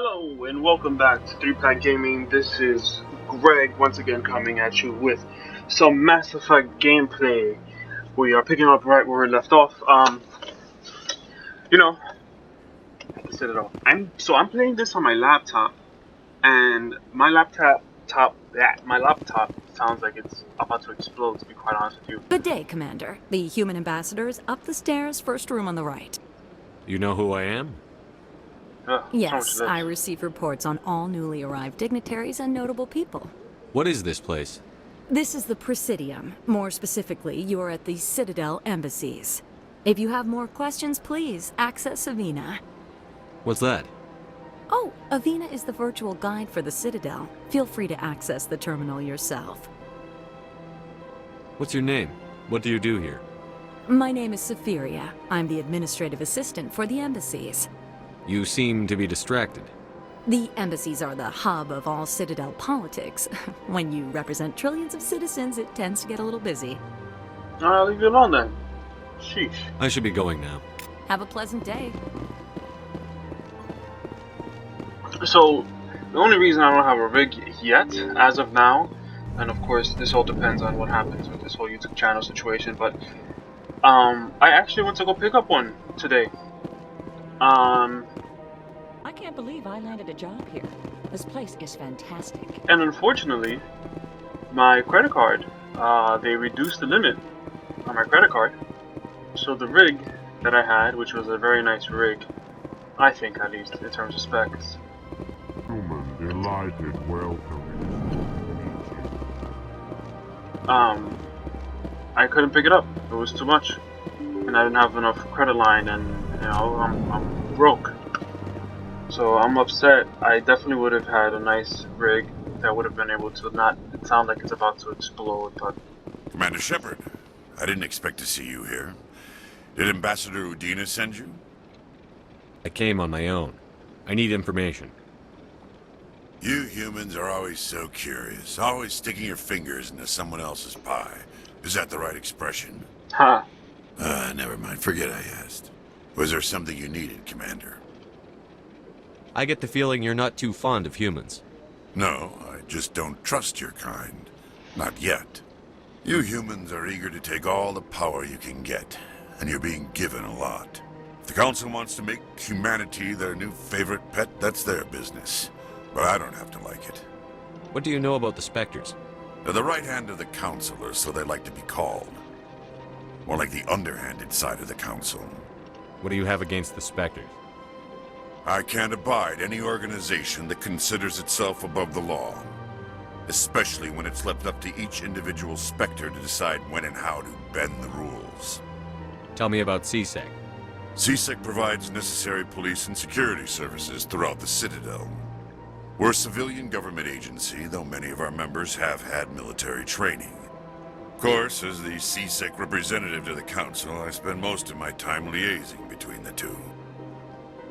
Hello and welcome back to 3 Pack Gaming. This is Greg once again coming at you with some Mass Effect gameplay. We are picking up right where we left off. You know, the Citadel. I'm playing this on my laptop, and my laptop sounds like it's about to explode. To be quite honest with you. Good day, Commander. The human ambassador is up the stairs, first room on the right. You know who I am? Yes, I receive reports on all newly arrived dignitaries and notable people. What is this place? This is the Presidium. More specifically, you are at the Citadel embassies. If you have more questions, please access Avina. What's that? Oh, Avina is the virtual guide for the Citadel. Feel free to access the terminal yourself. What's your name? What do you do here? My name is Safiria. I'm the administrative assistant for the embassies. You seem to be distracted. The embassies are the hub of all Citadel politics. When you represent trillions of citizens, it tends to get a little busy. I'll leave you alone then. Sheesh. I should be going now. Have a pleasant day. So, the only reason I don't have a rig yet, as of now, and of course this all depends on what happens with this whole YouTube channel situation, but I actually went to go pick up one today. I can't believe I landed a job here. This place is fantastic. And unfortunately, my credit card, they reduced the limit on my credit card. So the rig that I had, which was a very nice rig, I think at least in terms of specs. Human, delighted, welcome. I couldn't pick it up. It was too much, and I didn't have enough credit line, and you know, I'm broke. So I'm upset. I definitely would have had a nice rig that would have been able to not sound like it's about to explode, but... Commander Shepard, I didn't expect to see you here. Did Ambassador Udina send you? I came on my own. I need information. You humans are always so curious, always sticking your fingers into someone else's pie. Is that the right expression? Ha. Never mind. Forget I asked. Was there something you needed, Commander? I get the feeling you're not too fond of humans. No, I just don't trust your kind. Not yet. You humans are eager to take all the power you can get, and you're being given a lot. If the Council wants to make humanity their new favorite pet, that's their business. But I don't have to like it. What do you know about the Spectres? They're the right hand of the Council, or so they like to be called. More like the underhanded side of the Council. What do you have against the Spectres? I can't abide any organization that considers itself above the law. Especially when it's left up to each individual Spectre to decide when and how to bend the rules. Tell me about CSEC. CSEC provides necessary police and security services throughout the Citadel. We're a civilian government agency, though many of our members have had military training. Of course, as the CSEC representative to the Council, I spend most of my time liaising between the two.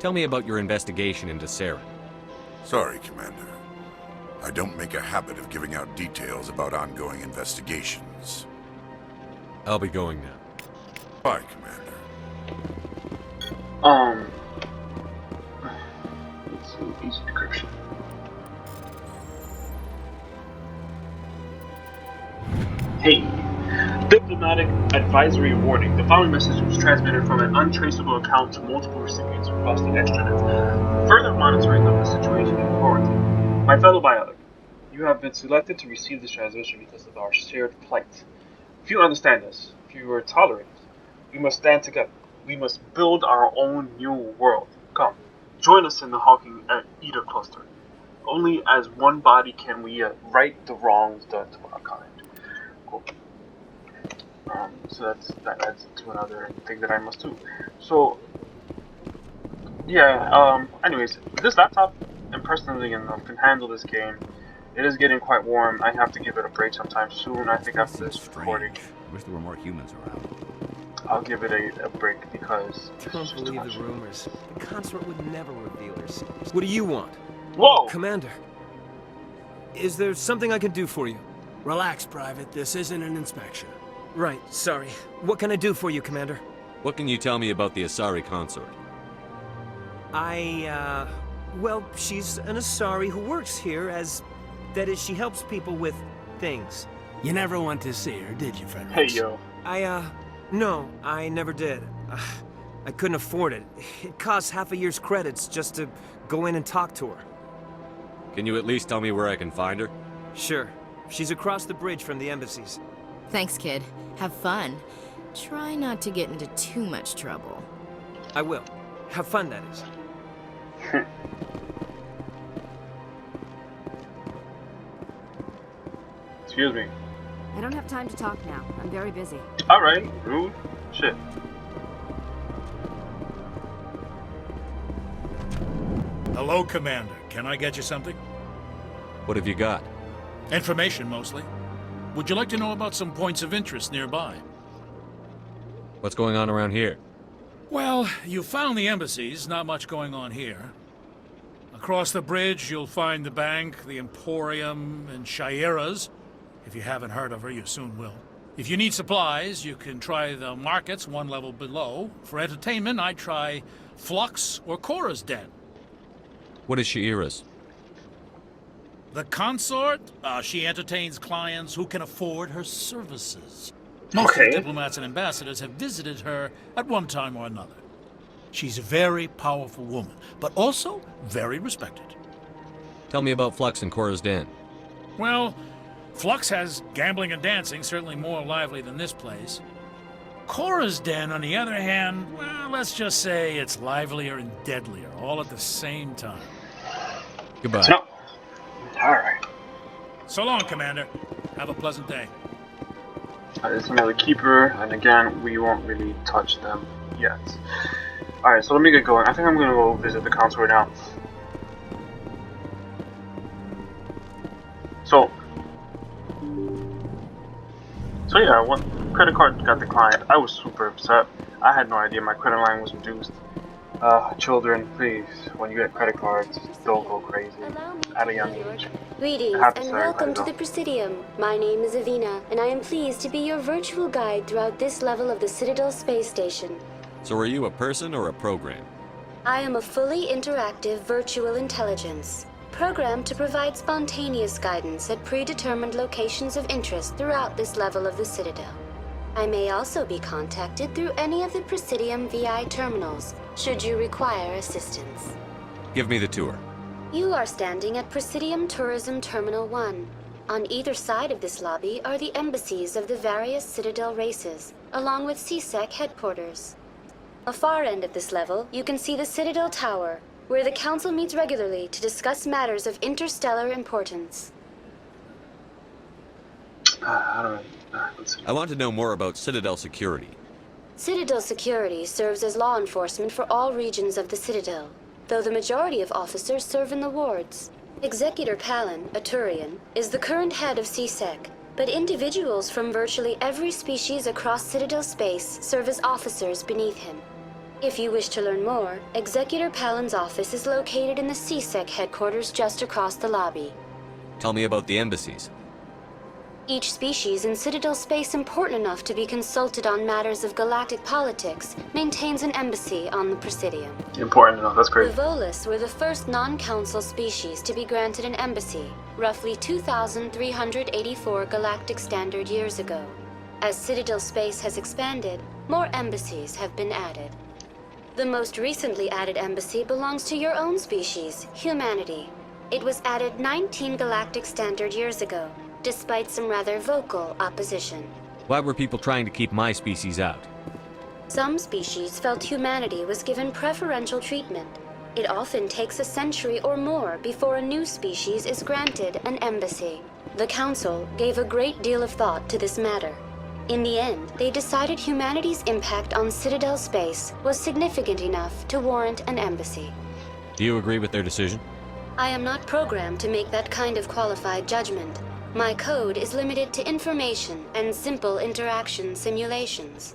Tell me about your investigation into Saren. Sorry, Commander. I don't make a habit of giving out details about ongoing investigations. I'll be going now. Bye, Commander. Let's see, easy decryption. Hey, diplomatic advisory warning. The following message was transmitted from an untraceable account to multiple recipients across the extranet. Further monitoring of the situation in quarantine. My fellow biotic, you have been selected to receive this transmission because of our shared plight. If you understand this, if you are tolerant, we must stand together. We must build our own new world. Come, join us in the Hawking Eda cluster. Only as one body can we right the wrongs done to our kind. Cool. So that adds to another thing that I must do. So, yeah, anyways, this laptop, and personally enough, can handle this game. It is getting quite warm. I have to give it a break sometime soon. I think after this recording. I wish there were more humans around. I'll give it a break because Don't believe the rumors. The Consort would never reveal her secrets. What do you want? Whoa! Commander, is there something I can do for you? Relax, Private. This isn't an inspection. Right, sorry. What can I do for you, Commander? What can you tell me about the Asari Consort? I Well, she's an Asari who works here as... That is, she helps people with things. You never went to see her, did you, Fredericks? Hey, yo. No, I never did. I couldn't afford it. It costs half a year's credits just to go in and talk to her. Can you at least tell me where I can find her? Sure. She's across the bridge from the embassies. Thanks, kid. Have fun. Try not to get into too much trouble. I will. Have fun, that is. Excuse me. I don't have time to talk now. I'm very busy. Alright, rude. Shit. Hello, Commander. Can I get you something? What have you got? Information, mostly. Would you like to know about some points of interest nearby? What's going on around here? Well, you found the embassies. Not much going on here. Across the bridge, you'll find the bank, the Emporium, and Shaira's. If you haven't heard of her, you soon will. If you need supplies, you can try the markets one level below. For entertainment, I'd try Flux or Cora's Den. What is Shaira's? The Consort? She entertains clients who can afford her services. Most of the diplomats and ambassadors have visited her at one time or another. She's a very powerful woman, but also very respected. Tell me about Flux and Cora's Den. Well, Flux has gambling and dancing, certainly more lively than this place. Cora's Den, on the other hand, well, let's just say it's livelier and deadlier, all at the same time. Goodbye. No. Alright. So long, Commander. Have a pleasant day. There's another keeper, and again, we won't really touch them yet. Alright, so let me get going. I think I'm gonna go visit the consort now. So yeah, what credit card got declined. I was super upset. I had no idea my credit line was reduced. Children, please, when you get credit cards, don't go crazy at a young age. Greetings and welcome to the Presidium. My name is Avina, and I am pleased to be your virtual guide throughout this level of the Citadel space station. So are you a person or a program? I am a fully interactive virtual intelligence, programmed to provide spontaneous guidance at predetermined locations of interest throughout this level of the Citadel. I may also be contacted through any of the Presidium VI terminals, should you require assistance. Give me the tour. You are standing at Presidium Tourism Terminal 1. On either side of this lobby are the embassies of the various Citadel races, along with CSEC headquarters. A far end of this level, you can see the Citadel Tower, where the Council meets regularly to discuss matters of interstellar importance. I want to know more about Citadel security. Citadel security serves as law enforcement for all regions of the Citadel, though the majority of officers serve in the wards. Executor Palin, a Turian, is the current head of CSEC, but individuals from virtually every species across Citadel space serve as officers beneath him. If you wish to learn more, Executor Palin's office is located in the CSEC headquarters just across the lobby. Tell me about the embassies. Each species in Citadel space important enough to be consulted on matters of galactic politics maintains an embassy on the Presidium. Important enough, that's great. The Volus were the first non-council species to be granted an embassy, roughly 2,384 galactic standard years ago. As Citadel space has expanded, more embassies have been added. The most recently added embassy belongs to your own species, humanity. It was added 19 galactic standard years ago, despite some rather vocal opposition. Why were people trying to keep my species out? Some species felt humanity was given preferential treatment. It often takes a century or more before a new species is granted an embassy. The Council gave a great deal of thought to this matter. In the end, they decided humanity's impact on Citadel space was significant enough to warrant an embassy. Do you agree with their decision? I am not programmed to make that kind of qualified judgment. My code is limited to information and simple interaction simulations.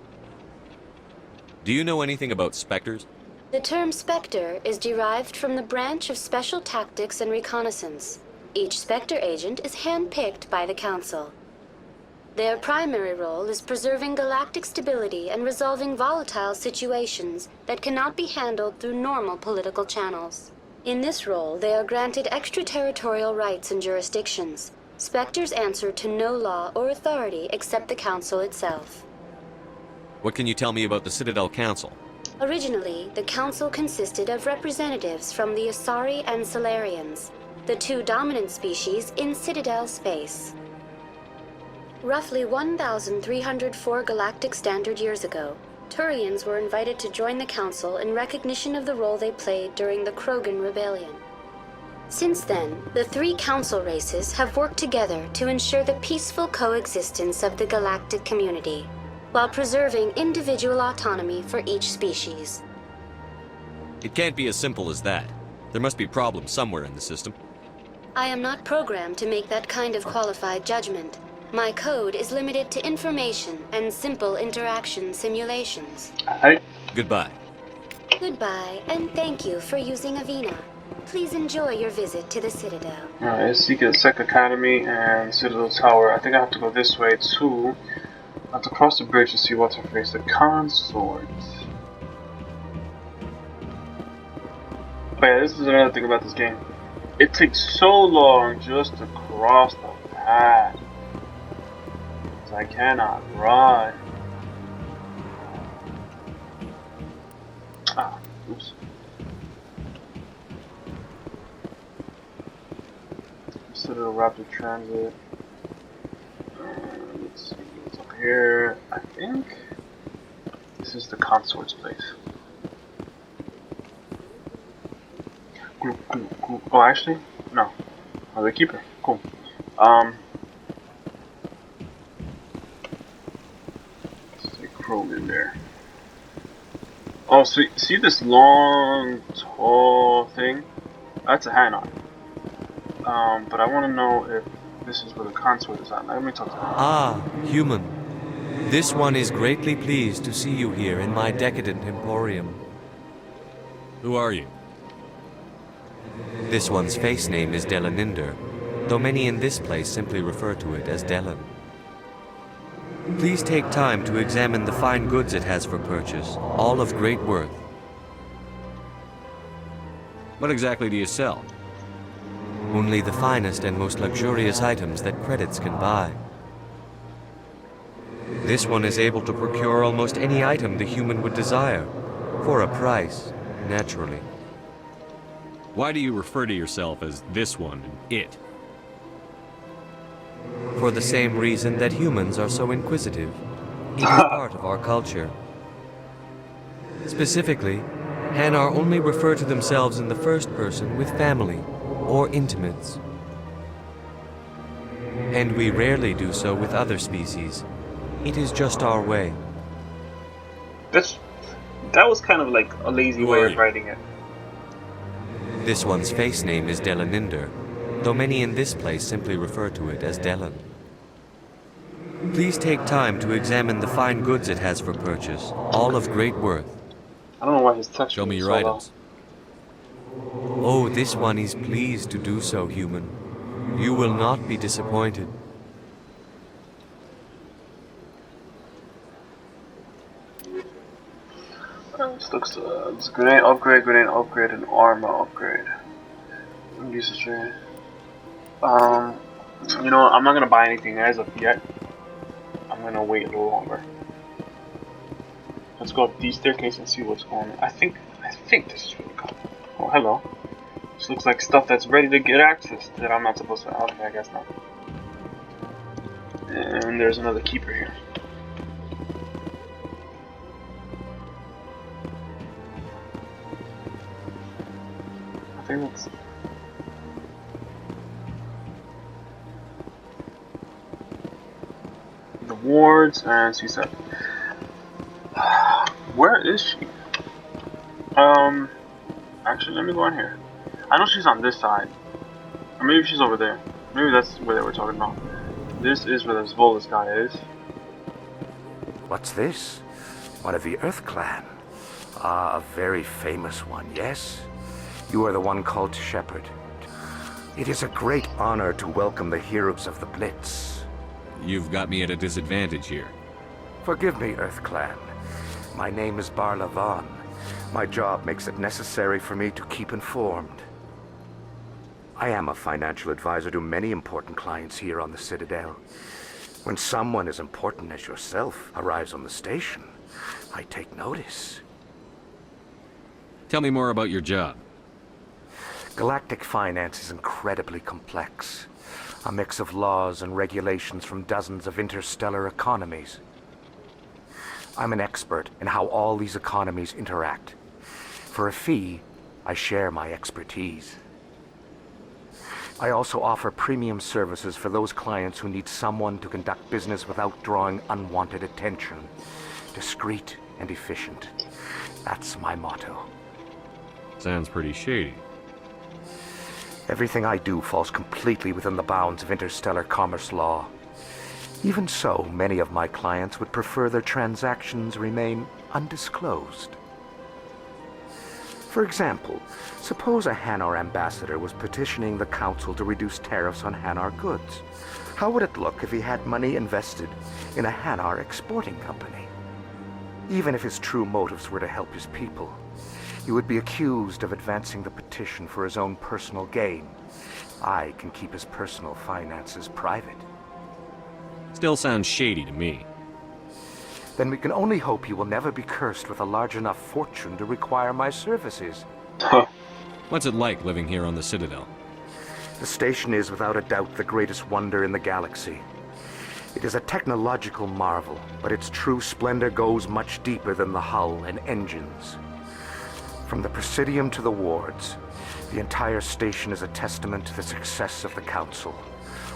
Do you know anything about specters? The term Spectre is derived from the branch of Special Tactics and Reconnaissance. Each Spectre agent is handpicked by the Council. Their primary role is preserving galactic stability and resolving volatile situations that cannot be handled through normal political channels. In this role, they are granted extraterritorial rights and jurisdictions. Spectres answer to no law or authority except the Council itself. What can you tell me about the Citadel Council? Originally, the Council consisted of representatives from the Asari and Solarians, the two dominant species in Citadel space. Roughly 1,304 galactic standard years ago, Turians were invited to join the Council in recognition of the role they played during the Krogan Rebellion. Since then, the three Council races have worked together to ensure the peaceful coexistence of the galactic community, while preserving individual autonomy for each species. It can't be as simple as that. There must be problems somewhere in the system. I am not programmed to make that kind of qualified judgment. My code is limited to information and simple interaction simulations. Goodbye. Goodbye, and thank you for using Avina. Please enjoy your visit to the Citadel. Alright, Secret Sec Academy and Citadel Tower. I think I have to go this way too. I have to cross the bridge to see what's her face. The Consort. But yeah, this is another thing about this game. It takes so long just to cross the path. I cannot run. Ah, oops. Citadel Rapid Transit. Let's see what's up here. I think this is the Consort's place. Group. Oh, actually, no. Oh, the Keeper. Cool. In there. Oh, so see this long, tall thing? That's a Hanon. But I want to know if this is where the Consort is at. Let me talk to him. Ah, human. This one is greatly pleased to see you here in my decadent emporium. Who are you? This one's face name is Delaninder, though many in this place simply refer to it as Delan. Please take time to examine the fine goods it has for purchase, all of great worth. What exactly do you sell? Only the finest and most luxurious items that credits can buy. This one is able to procure almost any item the human would desire, for a price, naturally. Why do you refer to yourself as this one and it? For the same reason that humans are so inquisitive. It is part of our culture. Specifically, Hanar only refer to themselves in the first person with family or intimates. And we rarely do so with other species. It is just our way. That was kind of like a lazy way of writing it. This one's face name is Delaninder, though many in this place simply refer to it as Delan. Please take time to examine the fine goods it has for purchase, all of great worth. I don't know why his text. Show me your items. Oh, this one is pleased to do so, human. You will not be disappointed. This looks it's grenade upgrade, and armor upgrade. Use trade. You know, I'm not gonna buy anything as of yet. I'm gonna wait a little longer. Let's go up the staircase and see what's going on. I think this is really cool. Oh, hello. This looks like stuff that's ready to get access that I'm not supposed to. Okay, I guess not. And there's another keeper here. I think that's. The wards, and she said, where is she? Actually, let me go in here. I know she's on this side, or maybe she's over there. Maybe that's where they were talking about. This is where this Volus guy is. What's this? One of the Earth Clan. Ah, a very famous one, yes? You are the one called Shepherd. It is a great honor to welcome the heroes of the Blitz. You've got me at a disadvantage here. Forgive me, Earth Clan. My name is Barla Vaughn. My job makes it necessary for me to keep informed. I am a financial advisor to many important clients here on the Citadel. When someone as important as yourself arrives on the station, I take notice. Tell me more about your job. Galactic finance is incredibly complex. A mix of laws and regulations from dozens of interstellar economies. I'm an expert in how all these economies interact. For a fee, I share my expertise. I also offer premium services for those clients who need someone to conduct business without drawing unwanted attention. Discreet and efficient. That's my motto. Sounds pretty shady. Everything I do falls completely within the bounds of interstellar commerce law. Even so, many of my clients would prefer their transactions remain undisclosed. For example, suppose a Hanar ambassador was petitioning the council to reduce tariffs on Hanar goods. How would it look if he had money invested in a Hanar exporting company? Even if his true motives were to help his people, he would be accused of advancing the petition for his own personal gain. I can keep his personal finances private. Still sounds shady to me. Then we can only hope he will never be cursed with a large enough fortune to require my services. What's it like living here on the Citadel? The station is without a doubt the greatest wonder in the galaxy. It is a technological marvel, but its true splendor goes much deeper than the hull and engines. From the Presidium to the wards, the entire station is a testament to the success of the Council.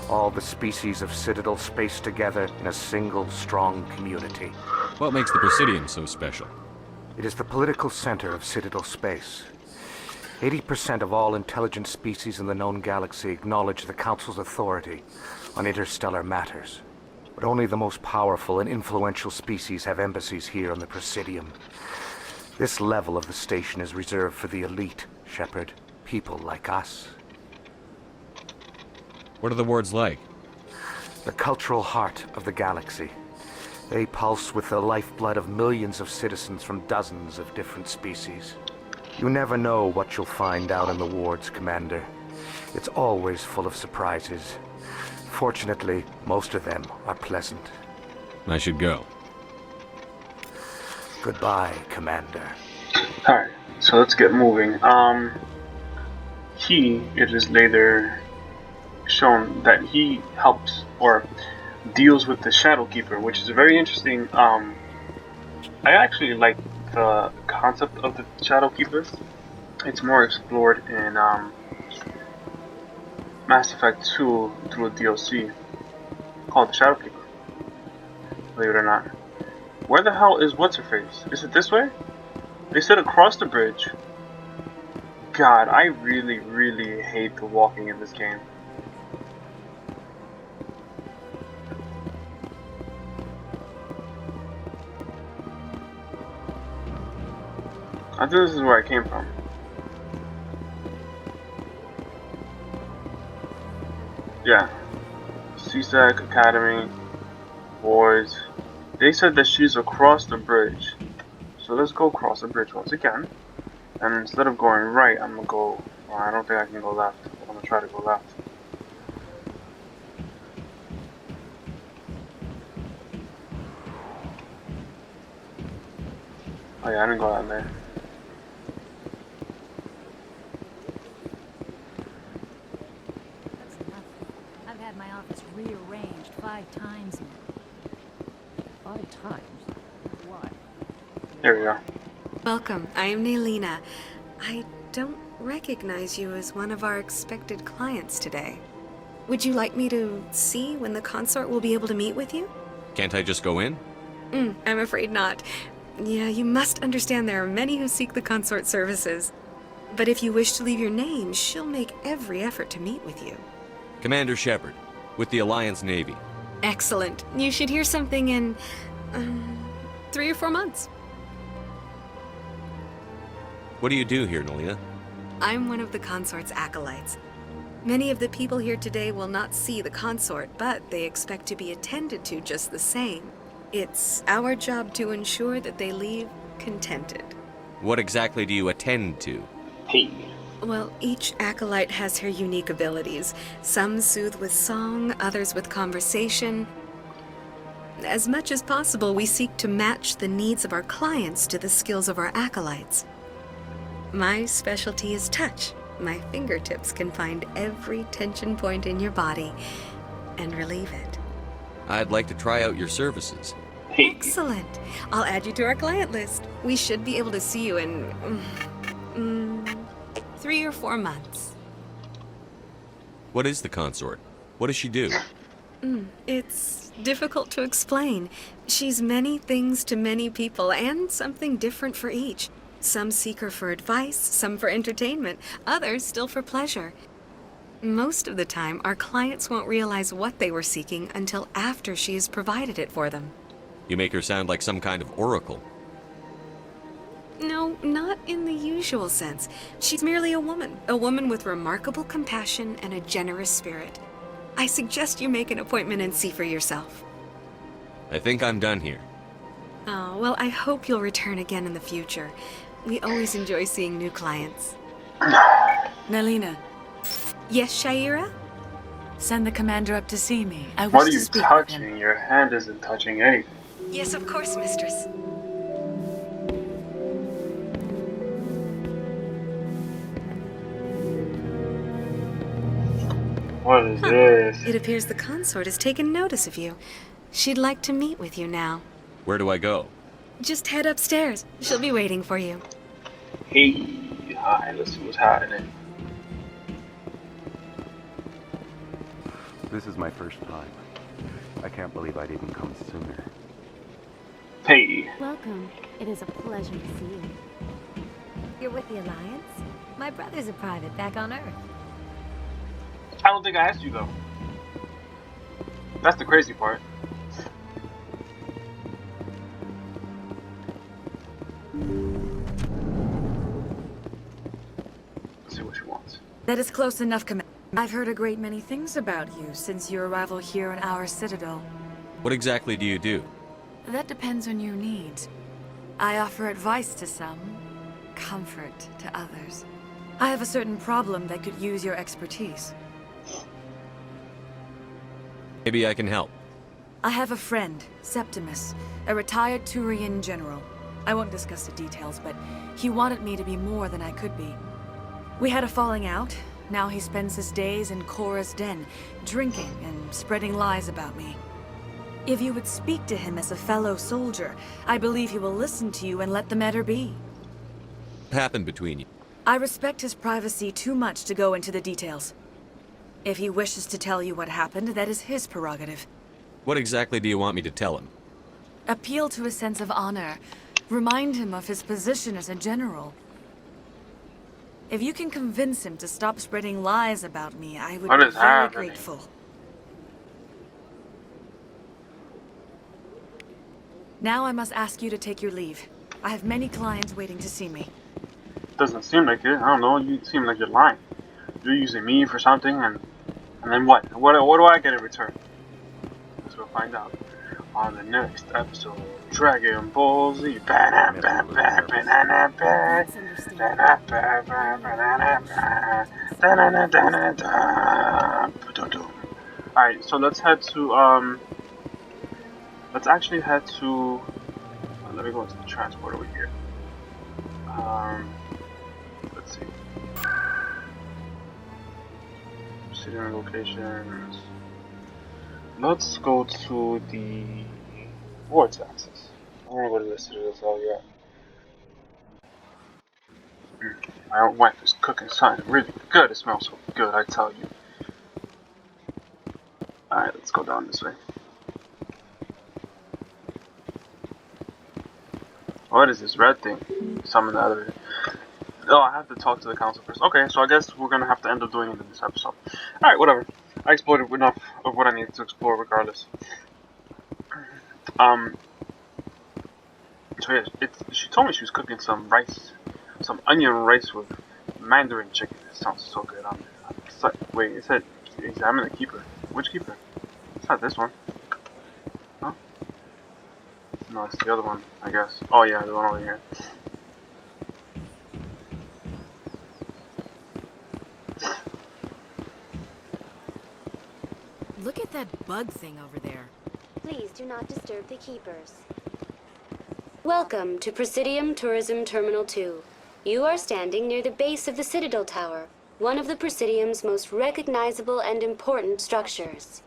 All the species of Citadel spaced together in a single, strong community. What makes the Presidium so special? It is the political center of Citadel space. 80% of all intelligent species in the known galaxy acknowledge the Council's authority on interstellar matters. But only the most powerful and influential species have embassies here on the Presidium. This level of the station is reserved for the elite, Shepard. People like us. What are the wards like? The cultural heart of the galaxy. They pulse with the lifeblood of millions of citizens from dozens of different species. You never know what you'll find out in the wards, Commander. It's always full of surprises. Fortunately, most of them are pleasant. I should go. Goodbye, Commander. Alright, so let's get moving. It is later shown that he helps or deals with the Shadowkeeper, which is very interesting. I actually like the concept of the Shadowkeeper. It's more explored in Mass Effect 2 through a DLC called the Shadowkeeper. Believe it or not. Where the hell is what's-her-face? Is it this way? They said across the bridge. God, I really, really hate the walking in this game. I think this is where I came from. Yeah. CSEC Academy. Boys. They said that she's across the bridge. So let's go across the bridge once again. And instead of going right, I'm gonna go... Well, I don't think I can go left. I'm gonna try to go left. Oh yeah, I didn't go that way. That's enough. I've had my office rearranged 5 times now. 5 times? Why? There we go. Welcome, I am Naylina. I don't recognize you as one of our expected clients today. Would you like me to see when the consort will be able to meet with you? Can't I just go in? I'm afraid not. Yeah, you must understand there are many who seek the consort services. But if you wish to leave your name, she'll make every effort to meet with you. Commander Shepard, with the Alliance Navy. Excellent. You should hear something in, 3 or 4 months. What do you do here, Nolina? I'm one of the consort's acolytes. Many of the people here today will not see the consort, but they expect to be attended to just the same. It's our job to ensure that they leave contented. What exactly do you attend to? Hey. Well, each acolyte has her unique abilities. Some soothe with song, others with conversation. As much as possible, we seek to match the needs of our clients to the skills of our acolytes. My specialty is touch. My fingertips can find every tension point in your body and relieve it. I'd like to try out your services. Excellent. I'll add you to our client list. We should be able to see you in 3 or 4 months. What is the consort? What does she do? It's difficult to explain. She's many things to many people, and something different for each. Some seek her for advice, some for entertainment, others still for pleasure. Most of the time, our clients won't realize what they were seeking until after she has provided it for them. You make her sound like some kind of oracle. No, not in the usual sense. She's merely a woman with remarkable compassion and a generous spirit. I suggest you make an appointment and see for yourself. I think I'm done here. Oh, well, I hope you'll return again in the future. We always enjoy seeing new clients. Nelina. Yes, Shaira? Send the commander up to see me. I wish What are to you speak touching? with him. Your hand isn't touching anything. Yes, of course, mistress. What is this? It appears the consort has taken notice of you. She'd like to meet with you now. Where do I go? Just head upstairs. She'll be waiting for you. Hey, hi, let's see what's happening. This is my first time. I can't believe I didn't come sooner. Hey. Welcome. It is a pleasure to see you. You're with the Alliance? My brother's a private back on Earth. I don't think I asked you though. That's the crazy part. Let's see what she wants. That is close enough, Commander. I've heard a great many things about you since your arrival here in our citadel. What exactly do you do? That depends on your needs. I offer advice to some, comfort to others. I have a certain problem that could use your expertise. Maybe I can help. I have a friend, Septimus, a retired Turian general. I won't discuss the details, but he wanted me to be more than I could be. We had a falling out. Now he spends his days in Cora's den, drinking and spreading lies about me. If you would speak to him as a fellow soldier, I believe he will listen to you and let the matter be. What happened between you? I respect his privacy too much to go into the details. If he wishes to tell you what happened, that is his prerogative. What exactly do you want me to tell him? Appeal to his sense of honor. Remind him of his position as a general. If you can convince him to stop spreading lies about me, I would be very grateful. Now I must ask you to take your leave. I have many clients waiting to see me. Doesn't seem like it. I don't know. You seem like you're lying. You're using me for something, and then what? What do I get in return? Let's go find out on the next episode. Dragon Ball Z. Alright, so let's head to let's actually head to let me go into the transport over here. Let's see. City locations. Let's go to the wards axis. I want to go to the citadel cell yet. My wife is cooking something really good. It smells so good, I tell you. Alright, let's go down this way. What is this red thing? Summon the other. Oh, I have to talk to the council first. Okay, so I guess we're gonna have to end up doing it in this episode. Alright, whatever. I explored enough of what I needed to explore regardless. So yeah, she told me she was cooking some rice. Some onion rice with mandarin chicken. It sounds so good. Wait, it said examine the keeper. Which keeper? It's not this one. Huh? No, it's the other one, I guess. Oh yeah, the one over here. that bug thing over there? Please do not disturb the keepers. Welcome to Presidium Tourism Terminal 2. You are standing near the base of the Citadel Tower, one of the Presidium's most recognizable and important structures.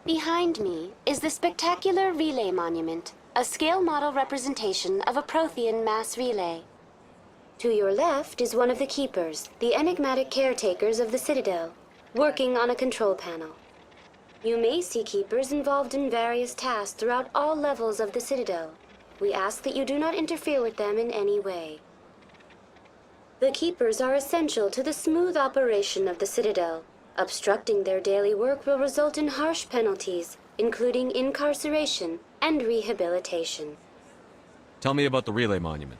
Behind me is the spectacular Relay Monument, a scale model representation of a Prothean mass relay. To your left is one of the keepers, the enigmatic caretakers of the Citadel, working on a control panel. You may see keepers involved in various tasks throughout all levels of the Citadel. We ask that you do not interfere with them in any way. The keepers are essential to the smooth operation of the Citadel. Obstructing their daily work will result in harsh penalties, including incarceration and rehabilitation. Tell me about the Relay Monument.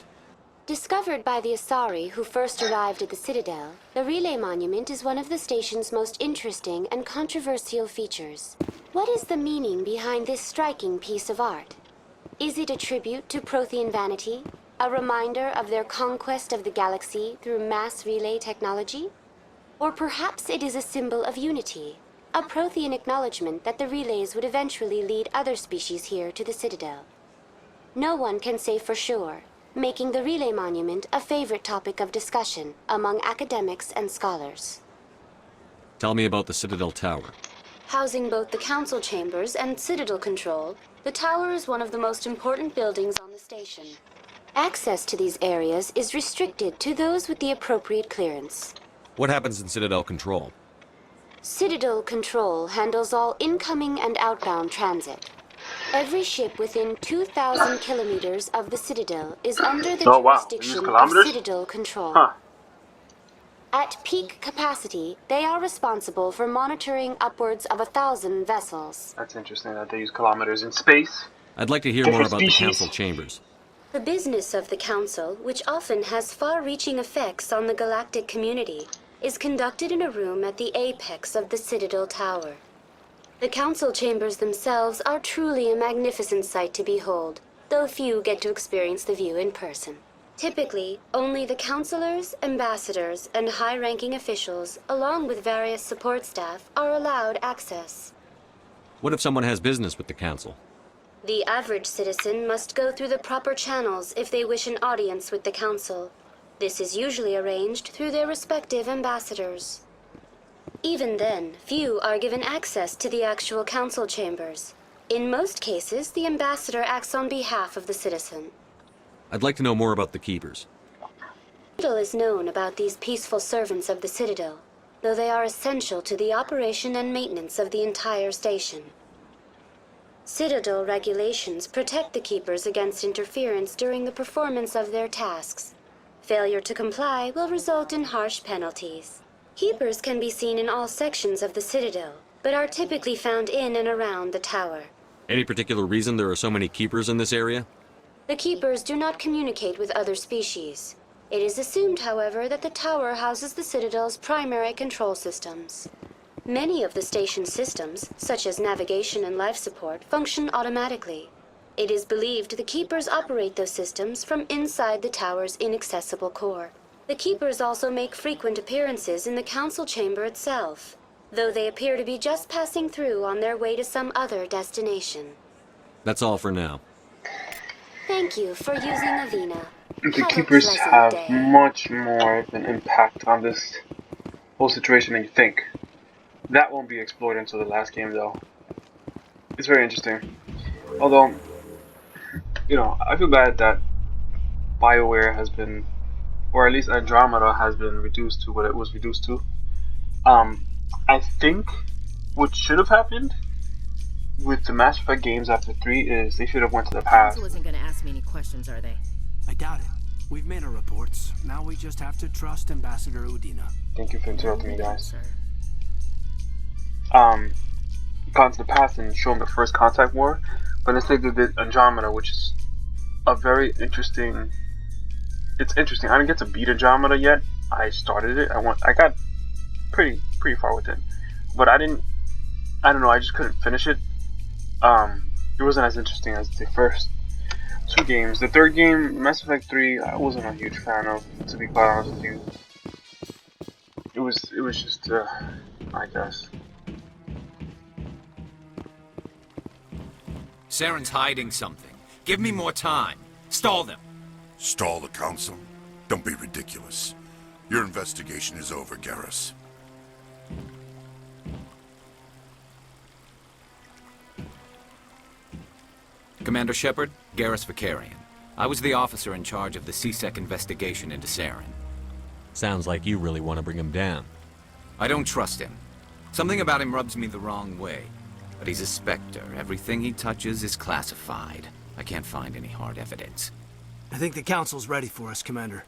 Discovered by the Asari who first arrived at the Citadel, the Relay Monument is one of the station's most interesting and controversial features. What is the meaning behind this striking piece of art? Is it a tribute to Prothean vanity? A reminder of their conquest of the galaxy through mass relay technology? Or perhaps it is a symbol of unity, a Prothean acknowledgement that the relays would eventually lead other species here to the Citadel. No one can say for sure, making the Relay Monument a favorite topic of discussion among academics and scholars. Tell me about the Citadel Tower. Housing both the council chambers and Citadel control, the tower is one of the most important buildings on the station. Access to these areas is restricted to those with the appropriate clearance. What happens in Citadel Control? Citadel Control handles all incoming and outbound transit. Every ship within 2,000 kilometers of the Citadel is under the jurisdiction of Citadel Control. Huh. At peak capacity, they are responsible for monitoring upwards of 1,000 vessels. That's interesting that they use kilometers in space. I'd like to hear more about the council chambers. The business of the Council, which often has far-reaching effects on the galactic community, is conducted in a room at the apex of the Citadel Tower. The Council chambers themselves are truly a magnificent sight to behold, though few get to experience the view in person. Typically, only the councilors, ambassadors, and high-ranking officials, along with various support staff, are allowed access. What if someone has business with the council? The average citizen must go through the proper channels if they wish an audience with the council. This is usually arranged through their respective ambassadors. Even then, few are given access to the actual council chambers. In most cases, the ambassador acts on behalf of the citizen. I'd like to know more about the keepers. Little is known about these peaceful servants of the Citadel, though they are essential to the operation and maintenance of the entire station. Citadel regulations protect the keepers against interference during the performance of their tasks. Failure to comply will result in harsh penalties. Keepers can be seen in all sections of the Citadel, but are typically found in and around the tower. Any particular reason there are so many keepers in this area? The keepers do not communicate with other species. It is assumed, however, that the tower houses the Citadel's primary control systems. Many of the station's systems, such as navigation and life support, function automatically. It is believed the keepers operate those systems from inside the tower's inaccessible core. The keepers also make frequent appearances in the council chamber itself, though they appear to be just passing through on their way to some other destination. That's all for now. Thank you for using Avina. The keepers have much more of an impact on this whole situation than you think. That won't be explored until the last game, though. It's very interesting. Although, you know, I feel bad that BioWare has been, or at least Andromeda has been reduced to what it was reduced to. I think what should have happened with the Mass Effect games after 3 is they should have went to the past. Council isn't gonna ask me any questions, are they? I doubt it. We've made our reports. Now we just have to trust Ambassador Udina. Thank you for interrupting me, guys. Gone to the past and shown the first Contact War, but instead they did Andromeda, which is a very interesting. It's interesting. I didn't get to beat Andromeda yet. I started it. I got pretty far with it, but I don't know. I just couldn't finish it. It wasn't as interesting as the first 2 games. The third game, Mass Effect 3, I wasn't a huge fan of, to be quite honest with you. It was just, I guess. Saren's hiding something. Give me more time. Stall them. Stall the council? Don't be ridiculous. Your investigation is over, Garrus. Commander Shepard, Garrus Vicarian. I was the officer in charge of the CSEC investigation into Saren. Sounds like you really want to bring him down. I don't trust him. Something about him rubs me the wrong way. But he's a Spectre. Everything he touches is classified. I can't find any hard evidence. I think the council's ready for us, Commander.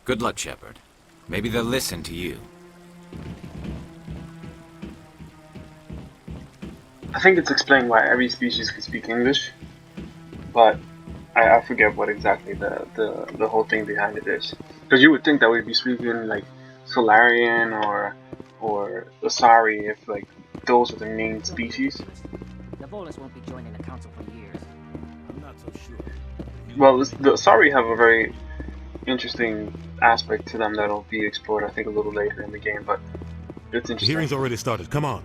Good luck, Shepard. Maybe they'll listen to you. I think it's explained why every species can speak English, but I forget what exactly the whole thing behind it is. Because you would think that we'd be speaking like Solarian or Asari if like those are the main species. The Volus won't be joining the council for years. I'm not so sure. Well, the Asari have a very interesting aspect to them that'll be explored, I think, a little later in the game, but it's interesting. The hearing's already started. Come on.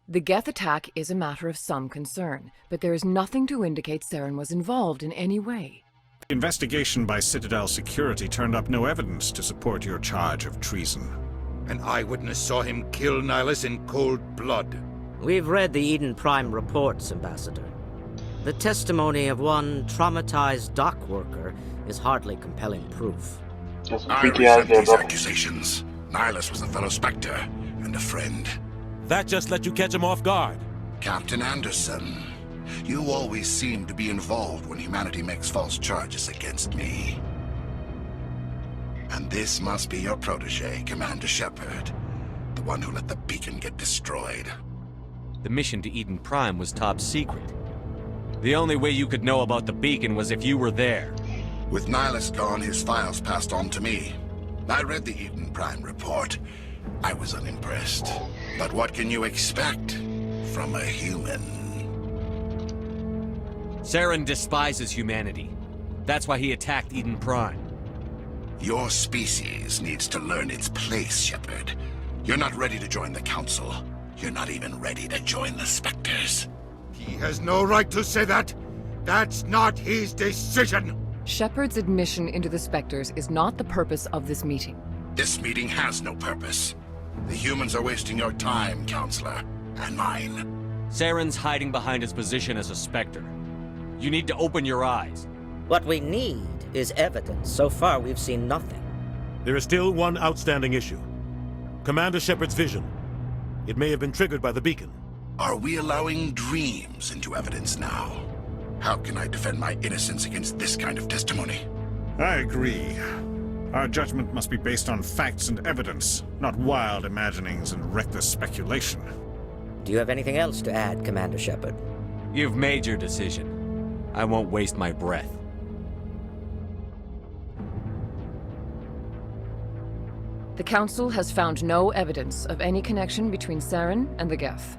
The Geth attack is a matter of some concern, but there is nothing to indicate Saren was involved in any way. The investigation by Citadel Security turned up no evidence to support your charge of treason. An eyewitness saw him kill Nihilus in cold blood. We've read the Eden Prime reports, Ambassador. The testimony of one traumatized dock worker is hardly compelling proof. I resent these accusations. Nihilus was a fellow Spectre and a friend. That just let you catch him off guard. Captain Anderson, you always seem to be involved when humanity makes false charges against me. And this must be your protege, Commander Shepard, the one who let the beacon get destroyed. The mission to Eden Prime was top secret. The only way you could know about the beacon was if you were there. With Nihilus gone, his files passed on to me. I read the Eden Prime report. I was unimpressed. But what can you expect from a human? Saren despises humanity. That's why he attacked Eden Prime. Your species needs to learn its place, Shepard. You're not ready to join the Council. You're not even ready to join the Spectres. He has no right to say that. That's not his decision. Shepard's admission into the Spectres is not the purpose of this meeting. This meeting has no purpose. The humans are wasting your time, Counselor, and mine. Saren's hiding behind his position as a Spectre. You need to open your eyes. What we need is evidence. So far, we've seen nothing. There is still one outstanding issue. Commander Shepard's vision. It may have been triggered by the beacon. Are we allowing dreams into evidence now? How can I defend my innocence against this kind of testimony? I agree. Our judgment must be based on facts and evidence, not wild imaginings and reckless speculation. Do you have anything else to add, Commander Shepard? You've made your decision. I won't waste my breath. The Council has found no evidence of any connection between Saren and the Geth.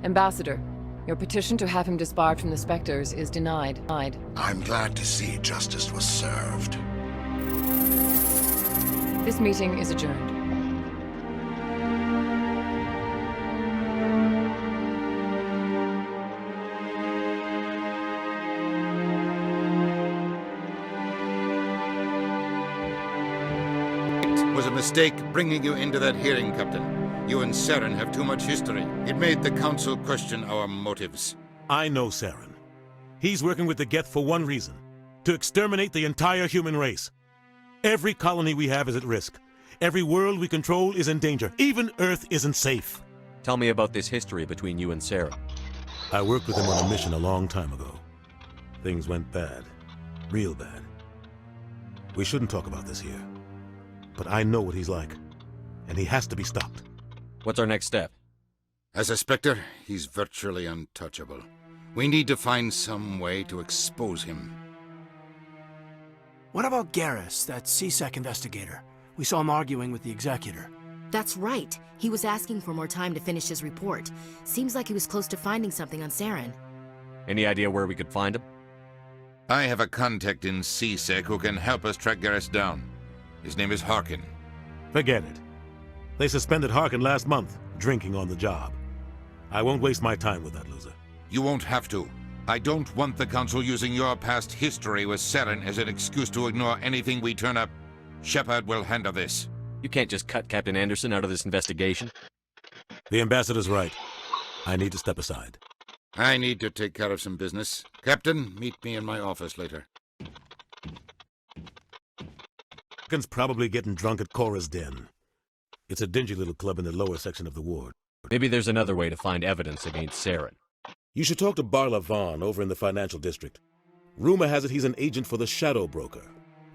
Ambassador, your petition to have him disbarred from the Spectres is denied. I'm glad to see justice was served. This meeting is adjourned. It was a mistake bringing you into that hearing, Captain. You and Saren have too much history. It made the Council question our motives. I know Saren. He's working with the Geth for one reason. To exterminate the entire human race. Every colony we have is at risk. Every world we control is in danger. Even Earth isn't safe. Tell me about this history between you and Saren. I worked with him on a mission a long time ago. Things went bad. Real bad. We shouldn't talk about this here. But I know what he's like. And he has to be stopped. What's our next step? As a Spectre, he's virtually untouchable. We need to find some way to expose him. What about Garrus, that CSEC investigator? We saw him arguing with the Executor. That's right. He was asking for more time to finish his report. Seems like he was close to finding something on Saren. Any idea where we could find him? I have a contact in CSEC who can help us track Garrus down. His name is Harkin. Forget it. They suspended Harkin last month, drinking on the job. I won't waste my time with that loser. You won't have to. I don't want the Council using your past history with Saren as an excuse to ignore anything we turn up. Shepard will handle this. You can't just cut Captain Anderson out of this investigation. The ambassador's right. I need to step aside. I need to take care of some business. Captain, meet me in my office later. Harkin's probably getting drunk at Cora's Den. It's a dingy little club in the lower section of the ward. Maybe there's another way to find evidence against Saren. You should talk to Barla Vaughn over in the financial district. Rumor has it he's an agent for the Shadow Broker.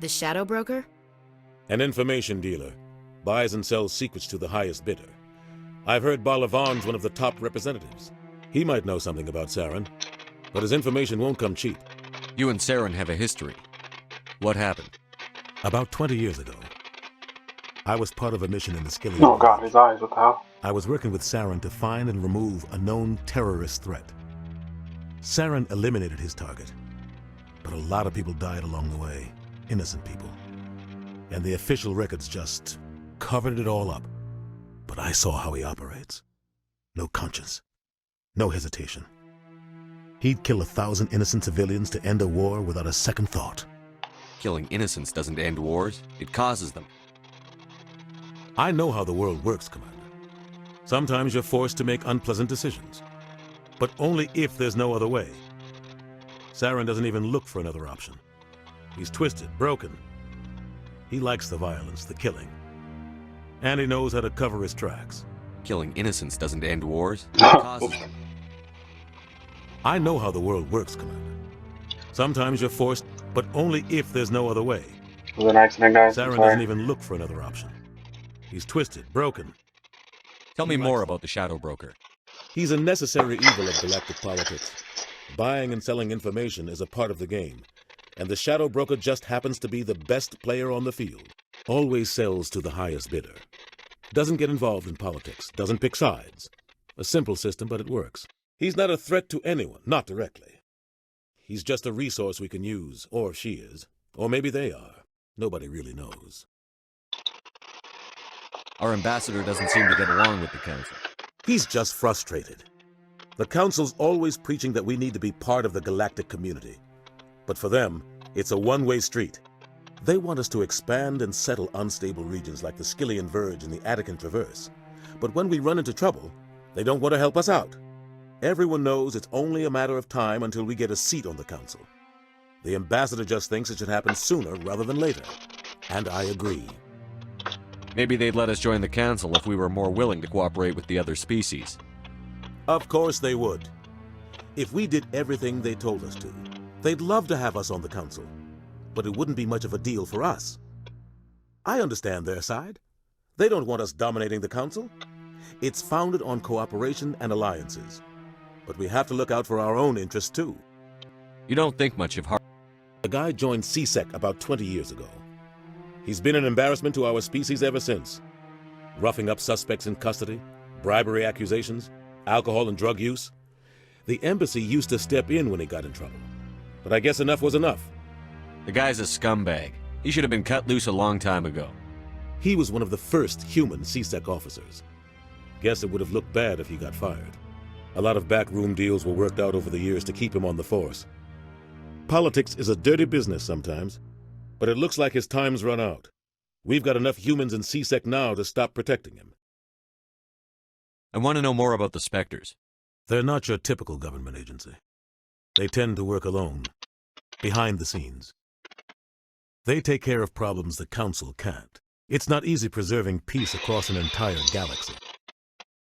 The Shadow Broker? An information dealer. Buys and sells secrets to the highest bidder. I've heard Barla Vaughn's one of the top representatives. He might know something about Saren, but his information won't come cheap. You and Saren have a history. What happened? About 20 years ago, I was part of a mission in the Skilly. Oh god, his eyes, what the hell? I was working with Saren to find and remove a known terrorist threat. Saren eliminated his target, but a lot of people died along the way, innocent people. And the official records just covered it all up. But I saw how he operates. No conscience, no hesitation. He'd kill 1,000 innocent civilians to end a war without a second thought. Killing innocents doesn't end wars, it causes them. I know how the world works, Commander. Sometimes you're forced to make unpleasant decisions, but only if there's no other way. Saren doesn't even look for another option. He's twisted, broken. He likes the violence, the killing. And he knows how to cover his tracks. Killing innocents doesn't end wars, it causes them. I know how the world works, Commander. Sometimes you're forced, but only if there's no other way. It was an accident, guys. Saren doesn't even look for another option. He's twisted, broken. Tell me more about the Shadow Broker. He's a necessary evil of galactic politics. Buying and selling information is a part of the game, and the Shadow Broker just happens to be the best player on the field. Always sells to the highest bidder. Doesn't get involved in politics, doesn't pick sides. A simple system, but it works. He's not a threat to anyone, not directly. He's just a resource we can use, or she is. Or maybe they are. Nobody really knows. Our ambassador doesn't seem to get along with the Council. He's just frustrated. The Council's always preaching that we need to be part of the galactic community. But for them, it's a one-way street. They want us to expand and settle unstable regions like the Skillian Verge and the Attican Traverse. But when we run into trouble, they don't want to help us out. Everyone knows it's only a matter of time until we get a seat on the Council. The ambassador just thinks it should happen sooner rather than later. And I agree. Maybe they'd let us join the Council if we were more willing to cooperate with the other species. Of course they would. If we did everything they told us to, they'd love to have us on the Council. But it wouldn't be much of a deal for us. I understand their side. They don't want us dominating the Council. It's founded on cooperation and alliances. But we have to look out for our own interests, too. You don't think much of The guy joined CSEC about 20 years ago. He's been an embarrassment to our species ever since. Roughing up suspects in custody, bribery accusations, alcohol and drug use. The embassy used to step in when he got in trouble. But I guess enough was enough. The guy's a scumbag. He should have been cut loose a long time ago. He was one of the first human CSEC officers. Guess it would have looked bad if he got fired. A lot of backroom deals were worked out over the years to keep him on the force. Politics is a dirty business sometimes, but it looks like his time's run out. We've got enough humans in CSEC now to stop protecting him. I want to know more about the Spectres. They're not your typical government agency. They tend to work alone, behind the scenes. They take care of problems the Council can't. It's not easy preserving peace across an entire galaxy.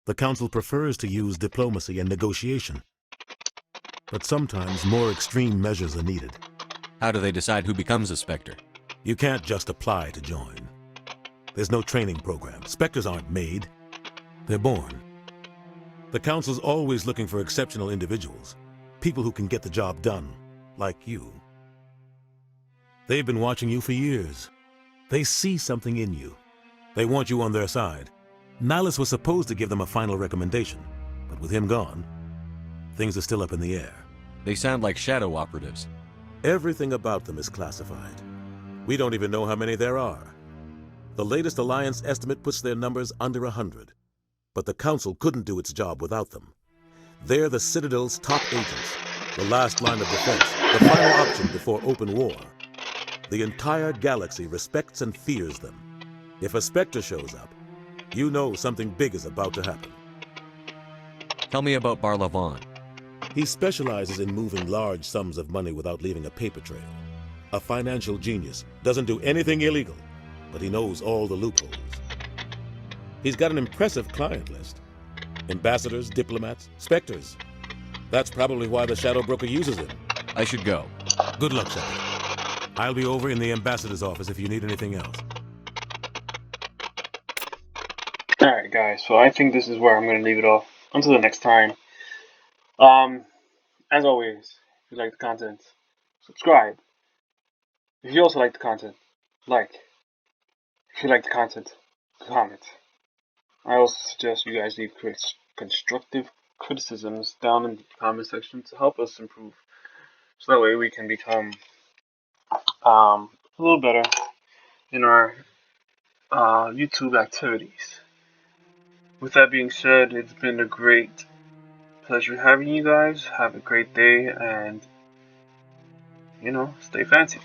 The Council prefers to use diplomacy and negotiation. But sometimes more extreme measures are needed. How do they decide who becomes a Spectre? You can't just apply to join. There's no training program. Spectres aren't made. They're born. The Council's always looking for exceptional individuals. People who can get the job done, like you. They've been watching you for years. They see something in you. They want you on their side. Nihilus was supposed to give them a final recommendation, but with him gone, things are still up in the air. They sound like shadow operatives. Everything about them is classified. We don't even know how many there are. The latest Alliance estimate puts their numbers under 100. But the Council couldn't do its job without them. They're the Citadel's top agents, the last line of defense, the final option before open war. The entire galaxy respects and fears them. If a Spectre shows up, you know something big is about to happen. Tell me about Barlavon. He specializes in moving large sums of money without leaving a paper trail. A financial genius, doesn't do anything illegal, but he knows all the loopholes. He's got an impressive client list. Ambassadors, diplomats, Spectres. That's probably why the Shadow Broker uses him. I should go. Good luck, Shepard. I'll be over in the Ambassador's office if you need anything else. Alright guys, so I think this is where I'm going to leave it off. Until the next time. As always, if you like the content, subscribe. If you also like the content, like. If you like the content, comment. I also suggest you guys leave constructive criticisms down in the comment section to help us improve. So that way we can become a little better in our YouTube activities. With that being said, it's been a great pleasure having you guys. Have a great day and, stay fancy.